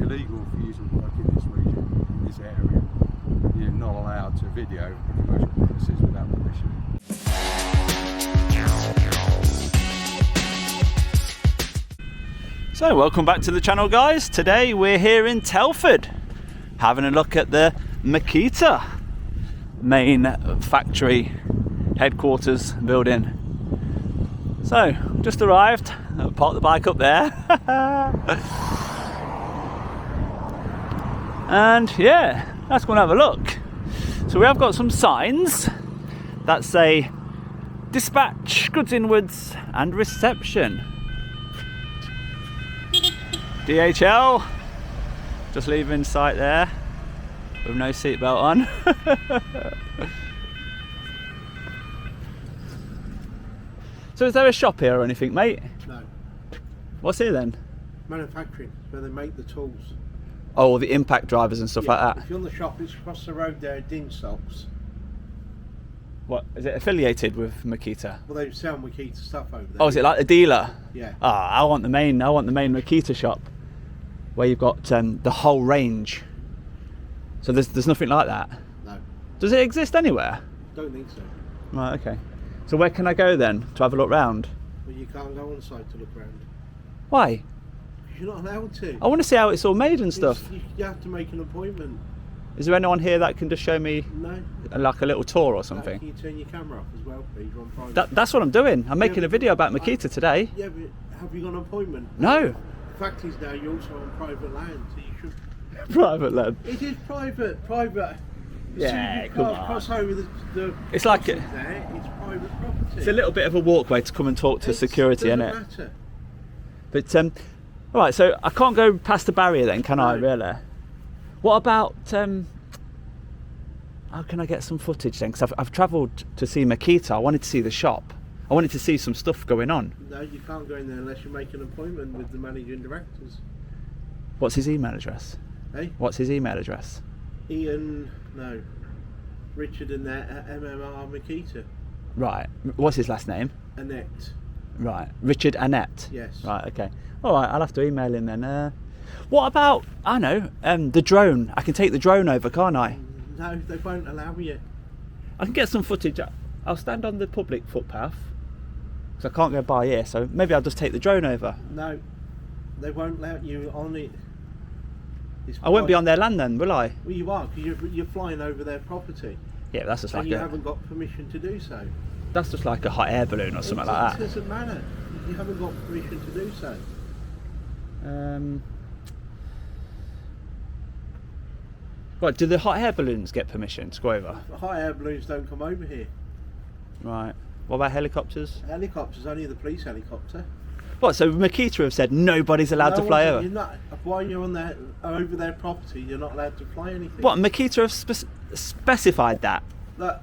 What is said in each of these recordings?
illegal for you to work in this region, in this area. You're not allowed to video for commercial purposes without permission. So welcome back to the channel, guys. Today we're here in Telford having a look at the Makita main factory headquarters building. So just arrived, I'll park the bike up there. And yeah, let's go and have a look. So we have got some signs that say dispatch, goods inwards and reception. DHL, just leaving site there with no seatbelt on. So is there a shop here or anything, mate? No. What's here then? Manufacturing, where they make the tools. Oh, all the impact drivers and stuff like that. If you're on the shop, it's across the road there, Dinsops. What, is it affiliated with Makita? Well, they sell Makita stuff over there. Oh, is it like a dealer? Yeah. Ah, I want the main Makita shop where you've got the whole range. So there's nothing like that? No. Does it exist anywhere? Don't think so. Right, okay. So where can I go then to have a look round? Well, you can't go on site to look around. Why? You're not allowed to. I want to see how it's all made and stuff. You have to make an appointment. Is there anyone here that can just show me No. like a little tour or No, something? can you turn your camera off as well, please? You're on private. That's what I'm doing. I'm making Yeah, a video about Makita today. Yeah, but have you got an appointment? No. The fact is now you're also on private land, so you should... Private land. It is private. Yeah, so come you on. Cross over the It's like crossings there, it's private property. It's a little bit of a walkway to come and talk to security, isn't it? Matter. But all right, so I can't go past the barrier then, can I? No. Really? What about how can I get some footage then? Because I've travelled to see Makita. I wanted to see the shop. I wanted to see some stuff going on. No, you can't go in there unless you make an appointment with the managing directors. What's his email address? Hey, What's his email address? Richard and their MMR Makita. Right. What's his last name? Annette. Right. Richard Annette. Yes. Right. Okay. All right. I'll have to email him then. What about the drone? I can take the drone over, can't I? No, they won't allow you. I can get some footage. I'll stand on the public footpath because I can't go by here. So maybe I'll just take the drone over. No, they won't let you on it. I won't be on their land then, will I? Well, you are, because you're flying over their property. Yeah, that's just And like you haven't got permission to do so. That's just like a hot air balloon or something like It that. doesn't matter. You haven't got permission to do so. Right, do the hot air balloons get permission to go over? Hot air balloons don't come over here. Right. What about helicopters? Helicopters, only the police helicopter. What, so Makita have said nobody's allowed to fly over? You're not, while you're over their property, you're not allowed to fly anything. What, Makita have specified that? Look,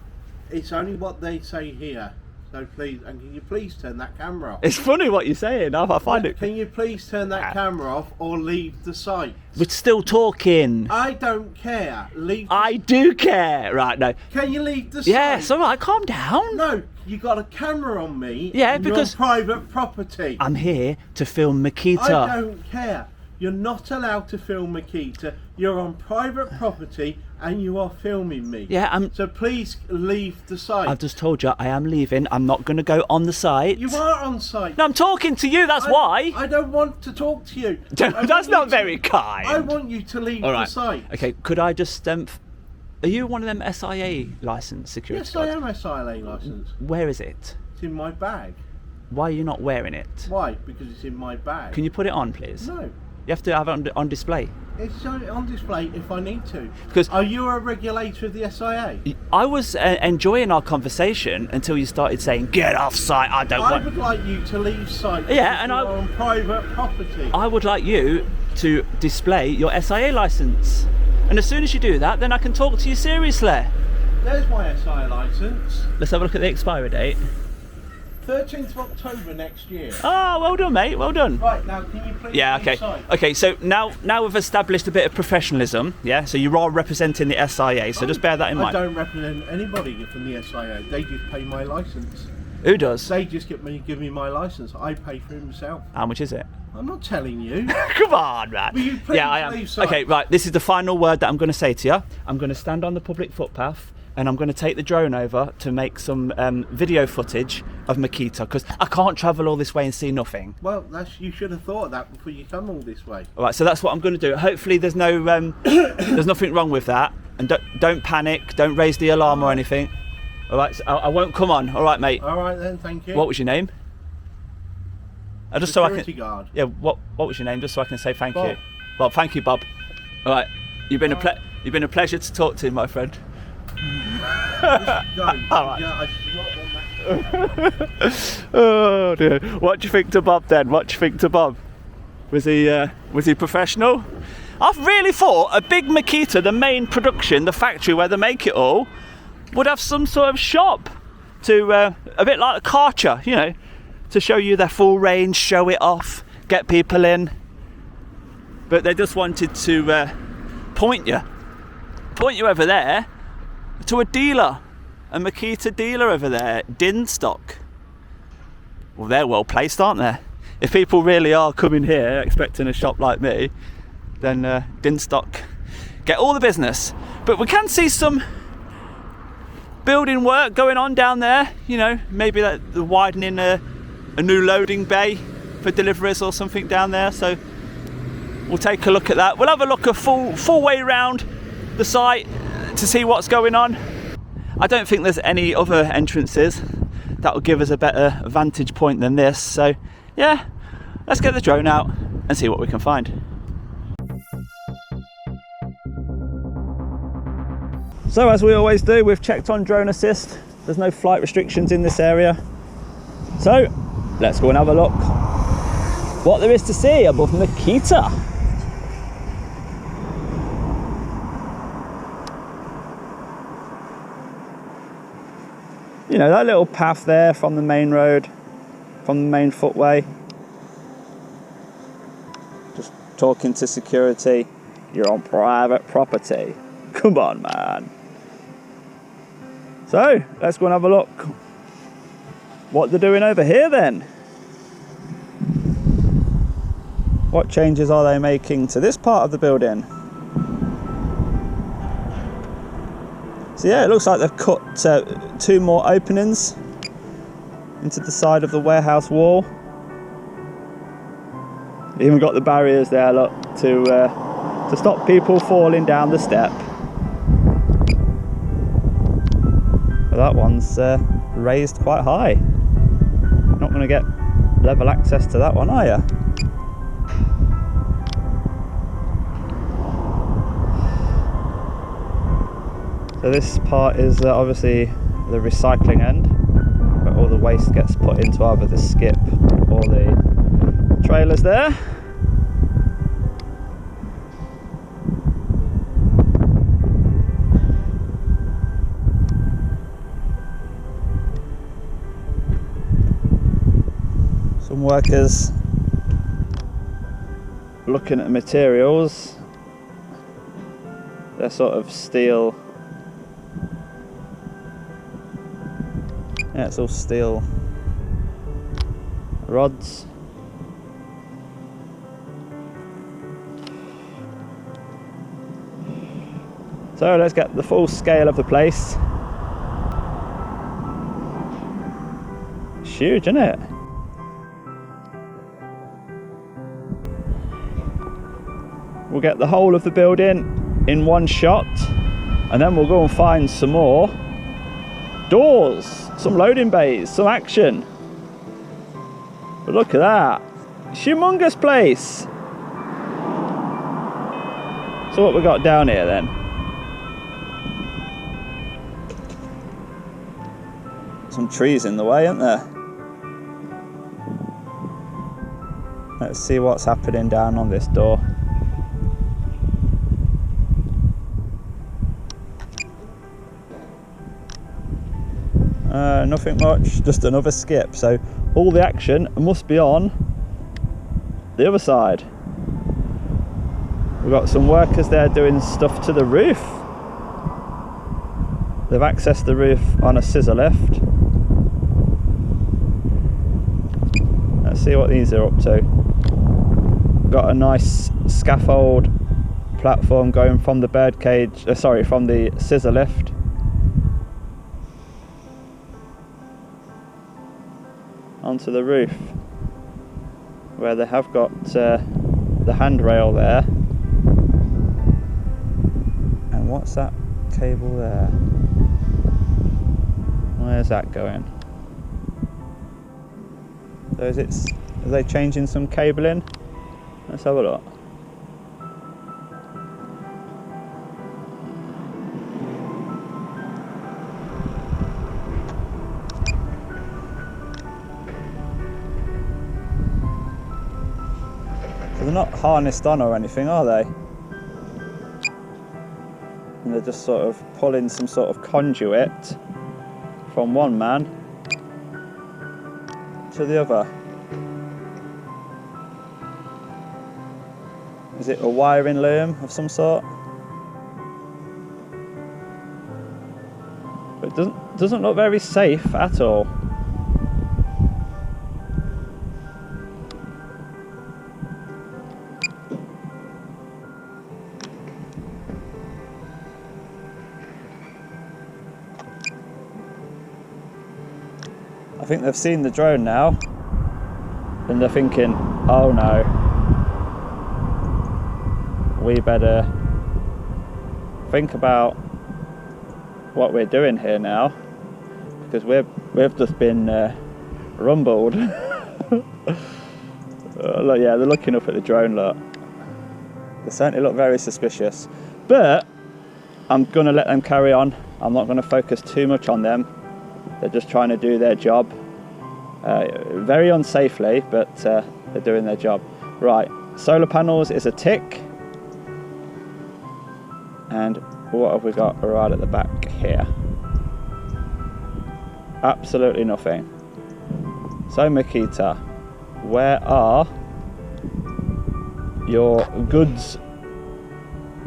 it's only what they say here. So please, and can you please turn that camera off? It's funny what you're saying. I find it. Can you please turn that camera off or leave the site? We're still talking. I don't care. Leave. I do care. Right, no. Can you leave the site? Yes, all right, calm down. No, you got a camera on me. Yeah, and because you're on private property. I'm here to film Makita. I don't care. You're not allowed to film Makita. You're on private property and you are filming me. Yeah, So please leave the site. I've just told you I am leaving. I'm not going to go on the site. You are on site. No, I'm talking to you. That's why. I don't want to talk to you. That's not very kind. I want you to leave All the right. site. Okay, could I just are you one of them SIA licensed security Yes, guards? I am SIA licensed. Where is it? It's in my bag. Why are you not wearing it? Why? Because it's in my bag. Can you put it on, please? No. You have to have it on display. It's on display if I need to. Because are you a regulator of the SIA? I was enjoying our conversation until you started saying, "Get off site. I don't want." I would like you to leave site. Yeah, and you're on private property. I would like you to display your SIA license. And as soon as you do that, then I can talk to you seriously. There's my SIA license. Let's have a look at the expiry date. 13th of October next year. Oh, well done, mate. Well done. Right, now can you please Yeah, leave okay. site? Okay, so now we've established a bit of professionalism, yeah? So you are representing the SIA, so just bear that in mind. I don't represent anybody from the SIA. They just pay my license. Who does? They just give me my license. I pay for it myself. How much is it? I'm not telling you. Come on, man. Will you please Yeah, I am. leave sight? Okay, right. This is the final word that I'm going to say to you. I'm going to stand on the public footpath and I'm going to take the drone over to make some video footage of Makita, because I can't travel all this way and see nothing. Well, you should have thought of that before you come all this way. All right, so that's what I'm going to do. Hopefully there's no there's nothing wrong with that, and don't panic, don't raise the alarm or anything. All right, so I won't come on. All right, mate. All right then, thank you. What was your name? Just Security so I can. guard. Yeah. What was your name? Just so I can say thank Bob. you. Well, thank you, Bob. All right. You've been a pleasure to talk to, my friend. Go. All right. Yeah, I should not done that. Oh dear. What do you think to Bob then? What do you think to Bob? Was he professional? I've really thought a big Makita, the main production, the factory where they make it all, would have some sort of shop to a bit like a Karcher, you know, to show you their full range, show it off, get people in. But they just wanted to point you over there to a dealer, a Makita dealer over there, Dinstock. Well, they're well placed, aren't they? If people really are coming here expecting a shop like me, then Dinstock get all the business. But we can see some building work going on down there, you know, maybe the widening a new loading bay for deliveries or something down there. So we'll take a look at that. We'll have a look a full way round the site to see what's going on. I don't think there's any other entrances that will give us a better vantage point than this. So yeah, let's get the drone out and see what we can find. So as we always do, we've checked on drone assist. There's no flight restrictions in this area. So let's go and have a look what there is to see above Makita. You know, that little path there from the main road, from the main footway. Just talking to security. You're on private property. Come on, man. So let's go and have a look what they're doing over here then. What changes are they making to this part of the building? So yeah, it looks like they've cut 2 more openings into the side of the warehouse wall. Even got the barriers there, look, to stop people falling down the step. But that one's raised quite high. Not going to get level access to that one, are you? So this part is obviously the recycling end, where all the waste gets put into either the skip or the trailers there. Some workers looking at the materials. They're sort of steel. Yeah, it's all steel rods. So let's get the full scale of the place. It's huge, isn't it? We'll get the whole of the building in one shot, and then we'll go and find some more doors, some loading bays, some action. But look at that, humongous place. So what we got down here then? Some trees in the way, aren't there? Let's see what's happening down on this door. Nothing much, just another skip. So all the action must be on the other side. We've got some workers there doing stuff to the roof. They've accessed the roof on a scissor lift. Let's see what these are up to. got a nice scaffold platform going from the bird cage, from the scissor lift. Onto the roof, where they have got the handrail there. And what's that cable there? Where's that going? So are they changing some cabling? Let's have a look. So they're not harnessed on or anything, are they? And they're just sort of pulling some sort of conduit from one man to the other. Is it a wiring loom of some sort? It doesn't look very safe at all. I think they've seen the drone now and they're thinking, oh no, we better think about what we're doing here now, because we've just been rumbled. Look, yeah, they're looking up at the drone, look. They certainly look very suspicious, but I'm going to let them carry on. I'm not going to focus too much on them. They're just trying to do their job, very unsafely, but they're doing their job. Right, solar panels is a tick. And what have we got right at the back here? Absolutely nothing. So Makita, where are your goods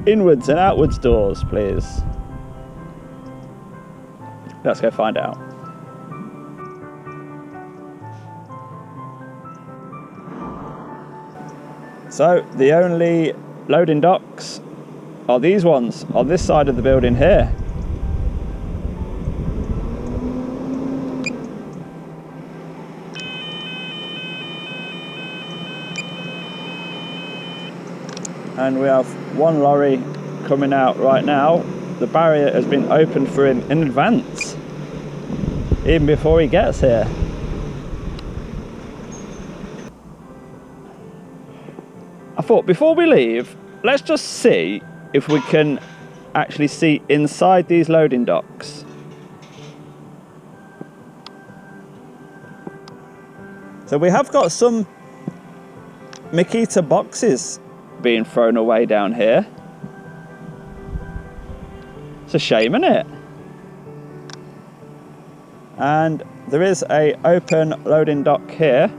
inwards and outwards doors, please? Let's go find out. So the only loading docks are these ones on this side of the building here. And we have one lorry coming out right now. The barrier has been opened for him in advance, even before he gets here. I thought before we leave, let's just see if we can actually see inside these loading docks. So we have got some Makita boxes being thrown away down here. It's a shame, isn't it? And there is a open loading dock here.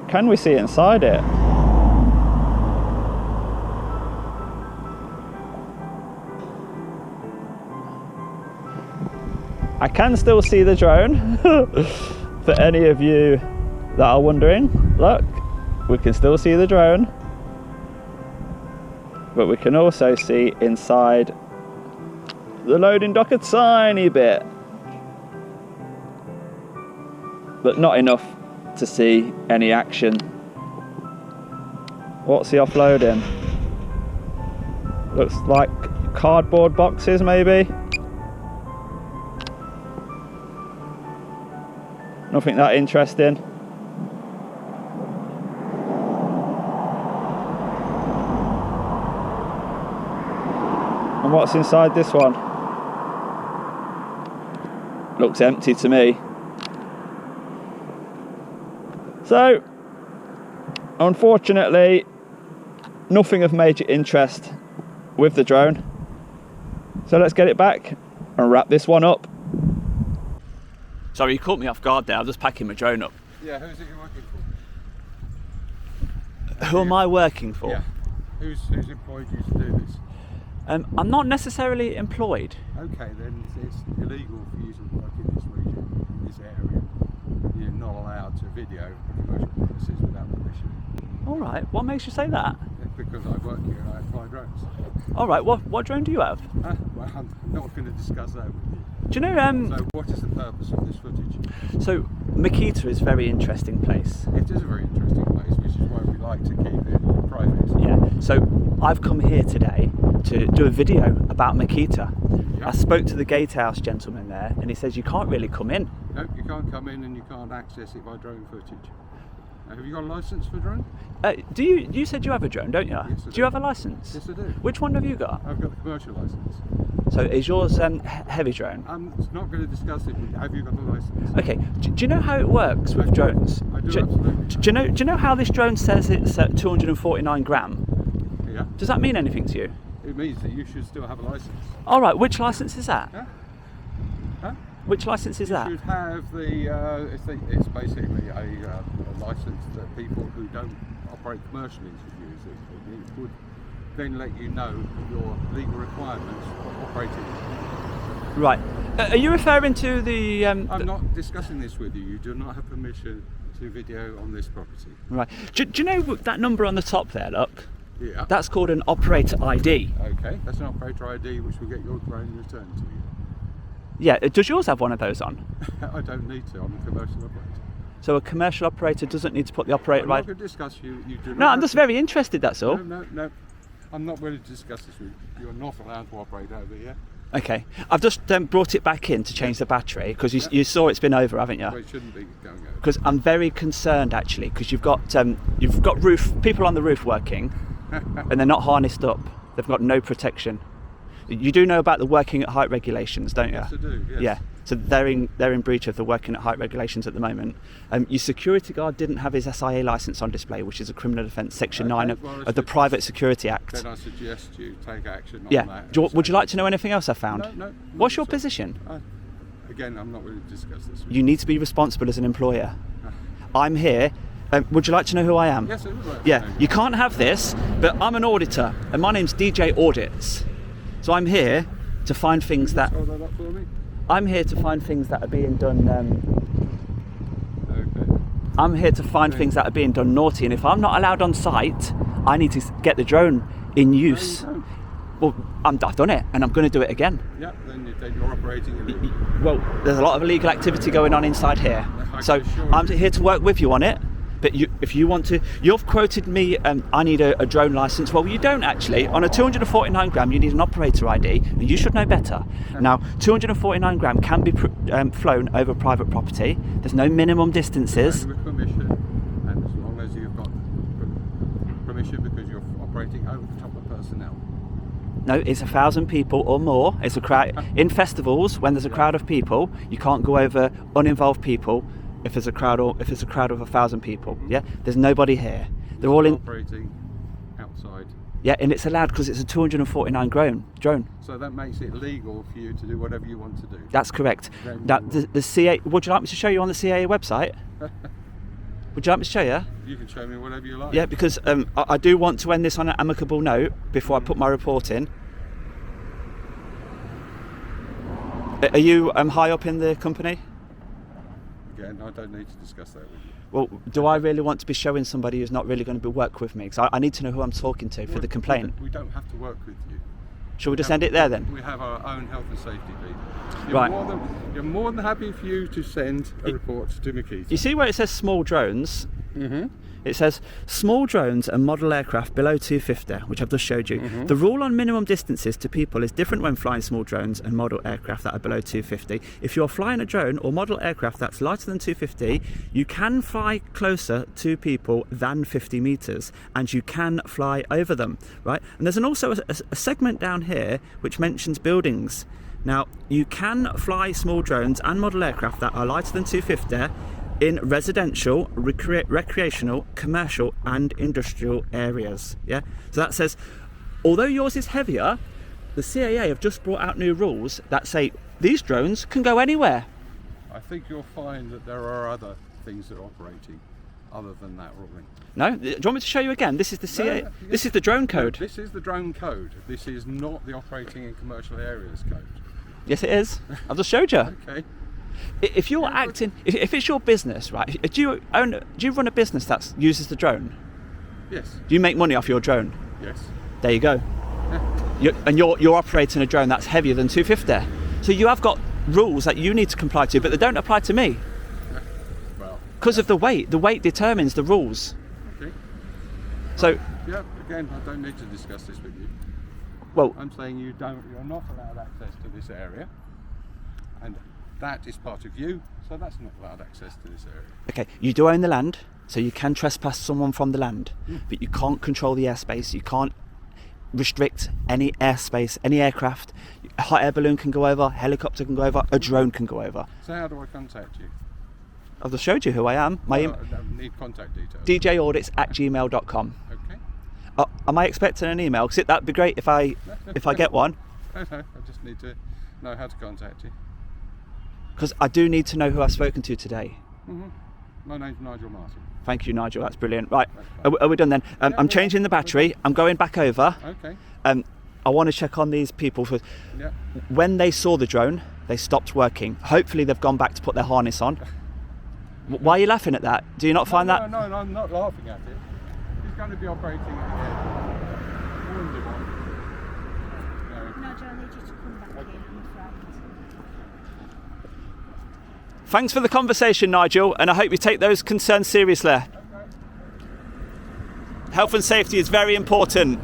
Can we see inside it? I can still see the drone. For any of you that are wondering, look, we can still see the drone, but we can also see inside the loading dock a tiny bit, but not enough to see any action. What's he offloading? Looks like cardboard boxes, maybe. Nothing that interesting. And what's inside this one? Looks empty to me. So, unfortunately, nothing of major interest with the drone. So let's get it back and wrap this one up. Sorry, you caught me off guard there. I was just packing my drone up. Yeah, who's it you're working for? Who am I working for? Yeah. Who's employed you to do this? I'm not necessarily employed. Okay, then it's illegal for you to work in this region, in this area. you're not allowed to video commercial premises without permission. All right. What makes you say that? Because I work here and I fly drones. All right. What drone do you have? Well, I'm not going to discuss that with you. Do you know? So what is the purpose of this footage? So Makita is a very interesting place. It is a very interesting place, which is why we like to keep it private. Yeah. So I've come here today to do a video about Makita. Yeah. I spoke to the gatehouse gentleman there, and he says you can't really come in. No, you can't come in and you can't access it by drone footage. Have you got a license for drone? Do you? You said you have a drone, don't you? Yes, I do. Do you have a license? Yes, I do. Which one have you got? I've got the commercial license. So is yours heavy drone? I'm not going to discuss it. Have you got a license? Okay. Do you know how it works with drones? I do absolutely. Do you know how this drone says it's 249 gram? Yeah. Does that mean anything to you? It means that you should still have a license. All right. Which license is that? Huh? Huh? Which license is that? You should have it's basically a license that people who don't operate commercially should use. It would then let you know your legal requirements for operating. Right. Are you referring to the? I'm not discussing this with you. You do not have permission to video on this property. Right. Do you know that number on the top there? Look. Yeah. That's called an operator ID. Okay. That's an operator ID, which will get your drone returned to you. Yeah. Does yours have one of those on? I don't need to. I'm a commercial operator. So a commercial operator doesn't need to put the operator I'm not ID. going to discuss you. You do. No, I'm just very interested. That's all. No. I'm not willing to discuss this with you. You're not allowed to operate over here. Okay. I've just brought it back in to change the battery because you saw it's been over, haven't you? Well, it shouldn't be going over. Because I'm very concerned actually, because you've got people on the roof working, and they're not harnessed up. They've got no protection. You do know about the working at height regulations, don't you? Yes, I do. Yes. Yeah. So they're in breach of the working at height regulations at the moment. Your security guard didn't have his SIA licence on display, which is a criminal offence, Section 9 of the Private Security Act. Then I suggest you take action on Yeah. that. Would you like to know anything else I found? No. What's your position? Again, I'm not willing to discuss this with You need to be responsible as an employer. I'm here. Would you like to know who I am? Yes, I would like to Yeah. know. You can't have this, but I'm an auditor, and my name's djaudits. So I'm here to find things that. Hold that up for me. I'm here to find things that are being done. Okay. I'm here to find things that are being done naughty, and if I'm not allowed on site, I need to get the drone in use. No, you don't. Well, I've done it, and I'm going to do it again. Yeah, then you're operating illegally. Well, there's a lot of illegal activity going on inside here, so I'm here to work with you on it. But if you want to, you've quoted me. I need a drone license. Well, you don't actually. On a 249 gram, you need an operator ID, and you should know better. Now, 249 gram can be flown over private property. There's no minimum distances. With permission, and as long as you've got permission, because you're operating over the top of personnel. No, it's 1,000 people or more. It's a crowd in festivals. When there's a crowd of people, you can't go over uninvolved people. If there's a crowd of 1,000 people, yeah, there's nobody here. They're all in operating outside. Yeah, and it's allowed because it's a 249 drone. So that makes it legal for you to do whatever you want to do. That's correct. Now, the CA. Would you like me to show you on the CAA website? Would you like me to show you? You can show me whatever you like. Yeah, because I do want to end this on an amicable note before I put my report in. Are you high up in the company? Again, I don't need to discuss that with you. Well, do I really want to be showing somebody who's not really going to work with me? Because I need to know who I'm talking to for the complaint. We don't have to work with you. Shall we just end it there then? We have our own health and safety people. Right. You're more than happy for you to send a report to Makita. You see where it says small drones? Mm-hmm. It says small drones and model aircraft below 250, which I've just showed you. Mm-hmm. The rule on minimum distances to people is different when flying small drones and model aircraft that are below 250. If you're flying a drone or model aircraft that's lighter than 250, you can fly closer to people than 50 meters, and you can fly over them, right? And there's also a segment down here which mentions buildings. Now, you can fly small drones and model aircraft that are lighter than 250 in residential, recreational, commercial and industrial areas. Yeah. So that says, although yours is heavier, the CAA have just brought out new rules that say these drones can go anywhere. I think you'll find that there are other things that are operating other than that ruling. No? Do you want me to show you again? This is the CAA. No, this is the drone code. This is the drone code. This is not the operating in commercial areas code. Yes, it is. I've just showed you. Okay. If you're acting, if it's your business, right? Do you run a business that uses the drone? Yes. Do you make money off your drone? Yes. There you go. You're operating a drone that's heavier than 250. So you have got rules that you need to comply to, but they don't apply to me. Well. Because of the weight. The weight determines the rules. Okay. So. Yeah. Again, I don't need to discuss this with you. Well, I'm saying you're not allowed access to this area, and that is part of you. So that's not allowed access to this area. Okay, you do own the land, so you can trespass someone from the land, but you can't control the airspace. You can't restrict any airspace, any aircraft. A hot air balloon can go over, helicopter can go over, a drone can go over. So how do I contact you? I've just showed you who I am. I need contact details. djaudits@gmail.com. Okay. Am I expecting an email? Because that'd be great if I get one. No, I just need to know how to contact you. Because I do need to know who I've spoken to today. My name's Nigel Martin. Thank you, Nigel. That's brilliant. Right, are we done then? I'm changing the battery. I'm going back over. Okay. I want to check on these people. When they saw the drone, they stopped working. Hopefully they've gone back to put their harness on. Why are you laughing at that? Do you not find that? No, I'm not laughing at it. He's going to be operating it again. Nigel, I need you to come back in, I'm frightened. Thanks for the conversation, Nigel, and I hope you take those concerns seriously. Okay. Health and safety is very important.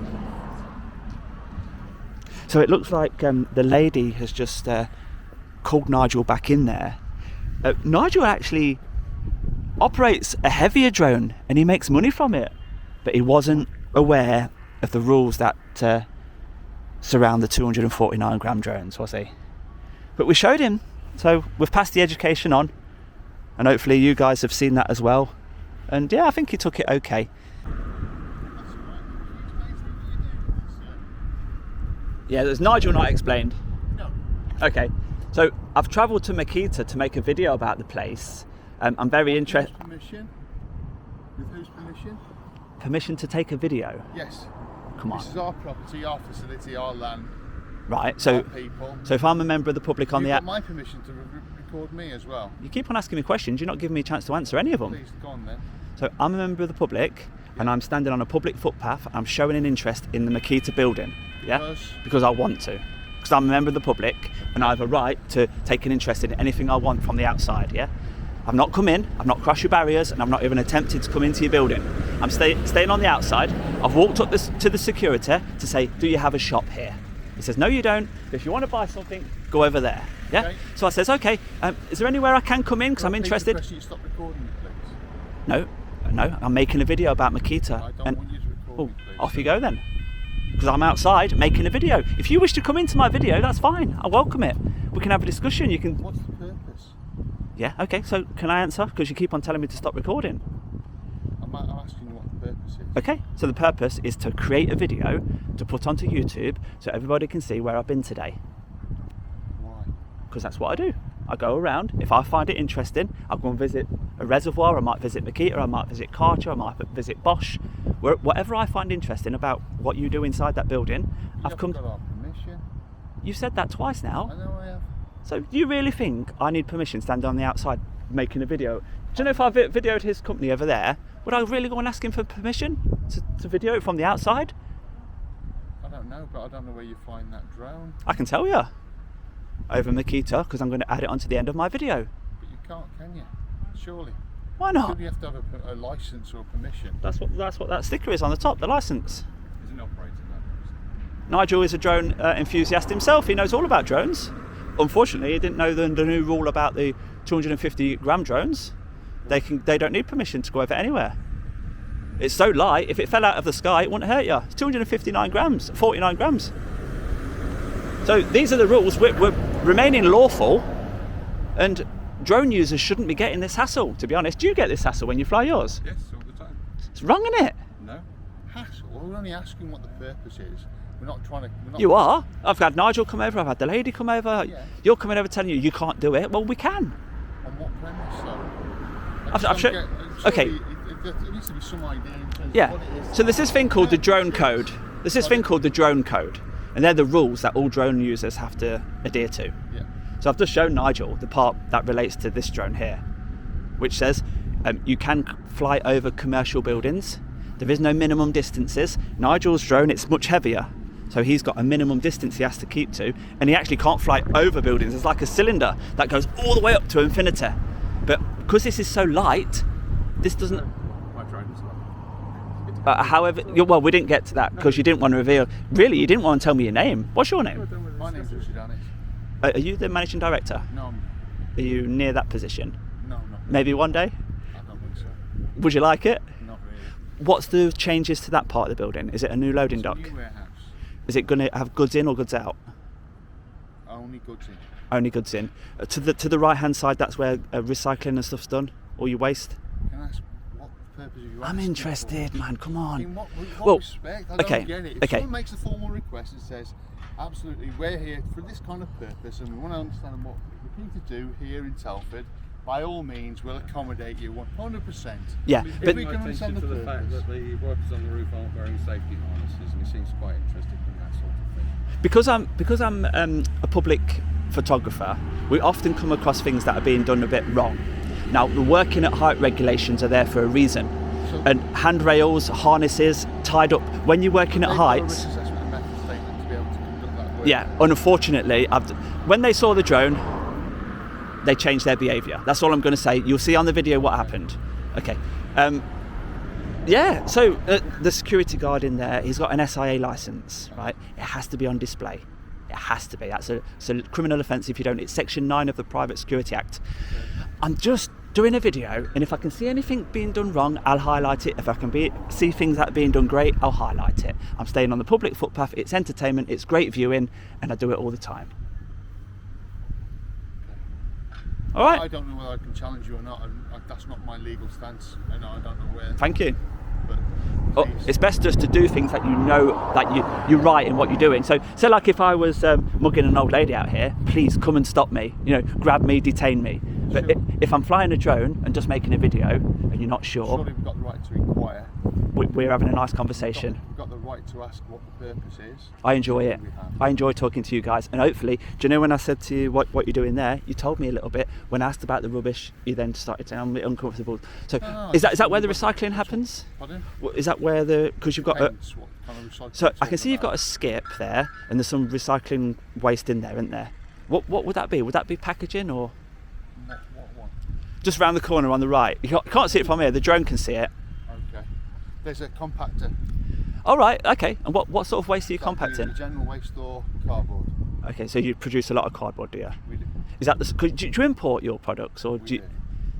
So it looks like the lady has just called Nigel back in there. Nigel actually operates a heavier drone and he makes money from it, but he wasn't aware of the rules that surround the 249 gram drones, was he? But we showed him, so we've passed the education on, and hopefully you guys have seen that as well. And yeah, I think he took it okay. Yeah, there's Nigel not explained. No. Okay, so I've travelled to Makita to make a video about the place. I'm very interested. Permission? With whose permission? Permission to take a video? Yes. Come on. This is our property, our facility, our land, Right, our so people. if I'm a member of the public on You've the got my permission to record me as well. You keep on asking me questions, you're not giving me a chance to answer any of them. Please, go on then. So I'm a member of the public, and I'm standing on a public footpath. I'm showing an interest in the Makita building. Yeah, because I want to. Because I'm a member of the public, and I have a right to take an interest in anything I want from the outside. Yeah, I've not come in, I've not crossed your barriers, and I've not even attempted to come into your building. I'm staying on the outside. I've walked up to the security to say, do you have a shop here? He says, no, you don't. But if you want to buy something, go over there. Yeah. Okay. So I says, okay. Is there anywhere I can come in? Because I'm interested. You stop recording, please. No, I'm making a video about Makita. I don't want you to record me, please. Off you go then. Because I'm outside making a video. If you wish to come into my video, that's fine. I welcome it. We can have a discussion. You can. What's the purpose? Yeah. Okay. So can I answer? Because you keep on telling me to stop recording. I'm asking you what the purpose is. Okay. So the purpose is to create a video to put onto YouTube so everybody can see where I've been today. Why? Because that's what I do. I go around. If I find it interesting, I'll go and visit a reservoir. I might visit Makita. I might visit Karcher. I might visit Bosch. Whatever I find interesting about what you do inside that building, I've come. Got our permission. You've said that twice now. I know I have. So do you really think I need permission standing on the outside making a video? Do you know if I videoed his company over there, would I really go and ask him for permission to video it from the outside? I don't know, but I don't know where you find that drone. I can tell you. Over Makita, because I'm going to add it onto the end of my video. But you can't, can you? Surely. Why not? Surely you have to have a license or permission. That's what that sticker is on the top, the license. He's an operator, that Nigel is a drone enthusiast himself. He knows all about drones. Unfortunately, he didn't know the new rule about the 250 gram drones. They don't need permission to go over anywhere. It's so light, if it fell out of the sky, it wouldn't hurt you. It's 259 grams, 49 grams. So these are the rules. We're remaining lawful, and drone users shouldn't be getting this hassle, to be honest. Do you get this hassle when you fly yours? Yes, all the time. It's wrong, isn't it? No. Hassle? We're only asking what the purpose is. We're not trying to... You are. I've had Nigel come over, I've had the lady come over. Yeah. You're coming over telling you can't do it. Well, we can. On what premise, though? I've shown... Okay. There needs to be some idea in terms Yeah. of what it is. So there's this thing called the drone code. There's this thing called the drone code. And they're the rules that all drone users have to adhere to. Yeah. So I've just shown Nigel the part that relates to this drone here, which says you can fly over commercial buildings. There is no minimum distances. Nigel's drone, it's much heavier, so he's got a minimum distance he has to keep to, and he actually can't fly over buildings. It's like a cylinder that goes all the way up to infinity. But because this is so light, this doesn't... My drone is light. However, well, we didn't get to that because you didn't want to reveal. Really, you didn't want to tell me your name. What's your name? My name's djaudits. Are you the managing director? No, Are you near that position? no, Maybe one day? I don't think so. Would you like it? Not really. What's the changes to that part of the building? Is it a new loading It's a dock? new warehouse. Is it going to have goods in or goods out? Only goods in. Only goods in. To the right hand side, that's where recycling and stuff's done. All your waste. Can I ask what purpose are you I'm asking interested, for? man. Come on. In what Well, respect? I okay, don't get it. If okay. someone makes a formal request and says, absolutely, we're here for this kind of purpose and we want to understand what we need to do here in Telford, by all means, we'll accommodate you 100%. Yeah, If but we can understand the to the fact purpose. that the workers on the roof aren't wearing safety harnesses, and he seems quite interested in that sort of thing. because I'm a public photographer, we often come across things that are being done a bit wrong. Now, the working at height regulations are there for a reason, So- and handrails, harnesses tied up. When you're working at They've got a heights, risk assessment and method statement to be able to conduct that work. yeah. Unfortunately, when they saw the drone, they changed their behaviour. That's all I'm going to say. You'll see on the video what happened. Okay. Yeah. So the security guard in there, he's got an SIA license, right? It has to be on display. It has to be. It's a criminal offence if you don't. It's Section 9 of the Private Security Act. I'm just doing a video, and if I can see anything being done wrong, I'll highlight it. If I can see things that are being done great, I'll highlight it. I'm staying on the public footpath. It's entertainment. It's great viewing, and I do it all the time. All right. I don't know whether I can challenge you or not. That's not my legal stance. I don't know where. Thank you. But Oh, please. it's best just to do things that you know that you're right in what you're doing. So like if I was mugging an old lady out here, please come and stop me. Grab me, detain me. But Sure. if I'm flying a drone and just making a video and you're not sure, Surely we've got the right to inquire. we're having a nice conversation. We've got the right to ask what the purpose is. I enjoy it. We have. I enjoy talking to you guys, and hopefully, do you know when I said to you what you're doing there? You told me a little bit. When I asked about the rubbish, you then started saying I'm a bit uncomfortable. So No, is that where the recycling happens? Pardon? Is that where because you've got a, Depends what kind of recycling so you're I can see talking you've got a about. skip there, and there's some recycling waste in there, isn't there? What would that be? Would that be packaging or What one? just round the corner on the right? You can't see it from here. The drone can see it. Okay. There's a compactor. All right. Okay. And what sort of waste are you That'd be compacting? The general waste or cardboard. Okay. So you produce a lot of cardboard, do you? We do. Is that do you import your products, or We do you, do.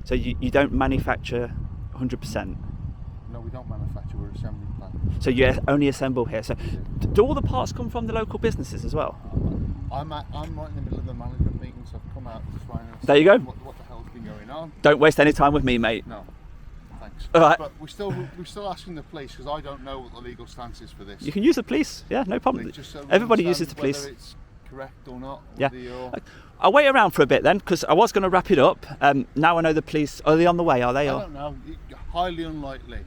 so you don't manufacture 100%? No, we don't manufacture. We're an assembly plant. So you only assemble here. So do all the parts come from the local businesses as well? I'm right in the middle of the management meeting, so I've come out to try and There you go. What the hell's been going on? Don't waste any time with me, mate. No, thanks. All right. But we're still asking the police because I don't know what the legal stance is for this. You can use the police. Yeah, no problem. Just so we Everybody understand uses the police. Whether it's correct or not. Yeah. whether you're- I'll wait around for a bit then, because I was going to wrap it up. Now I know the police. Are they on the way? Are they? I Or? don't know. Highly unlikely.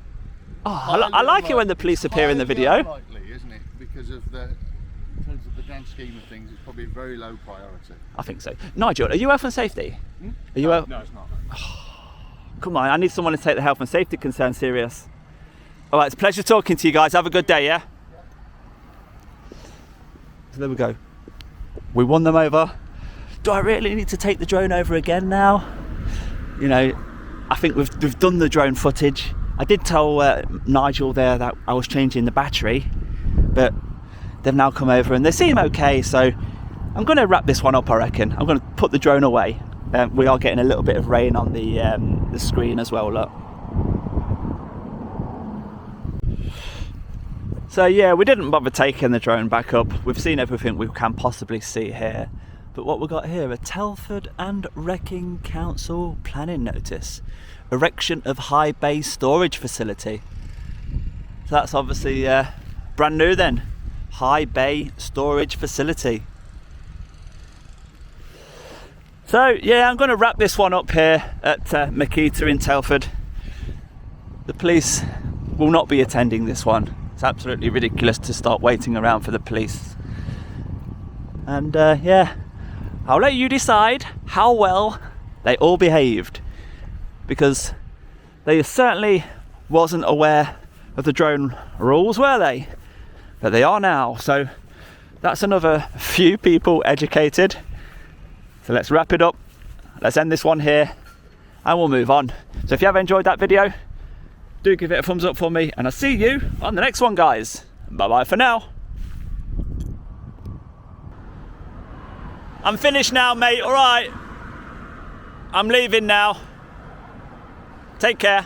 Oh, I like it when the police appear in the video. Highly unlikely, isn't it? Because of in terms of the grand scheme of things, it's probably a very low priority. I think so. Nigel, are you health and safety? Hmm? Are you? No, it's not. Come on, I need someone to take the health and safety concern serious. All right, it's a pleasure talking to you guys. Have a good day, yeah? So there we go. We won them over. Do I really need to take the drone over again now? I think we've done the drone footage. I did tell Nigel there that I was changing the battery, but they've now come over and they seem okay, so I'm going to wrap this one up, I reckon. I'm going to put the drone away. We are getting a little bit of rain on the screen as well, look. So yeah, we didn't bother taking the drone back up. We've seen everything we can possibly see here. But what we've got here, a Telford and Wrecking Council planning notice. Erection of high bay storage facility. So that's obviously brand new then. High bay storage facility. So yeah, I'm going to wrap this one up here at Makita in Telford. The police will not be attending this one. It's absolutely ridiculous to start waiting around for the police. And yeah, I'll let you decide how well they all behaved, because they certainly wasn't aware of the drone rules, were they? But they are now, so that's another few people educated. So let's wrap it up, let's end this one here, and we'll move on. So if you have enjoyed that video, do give it a thumbs up for me, and I'll see you on the next one, guys. Bye bye for now. I'm finished now, mate, alright? I'm leaving now. Take care.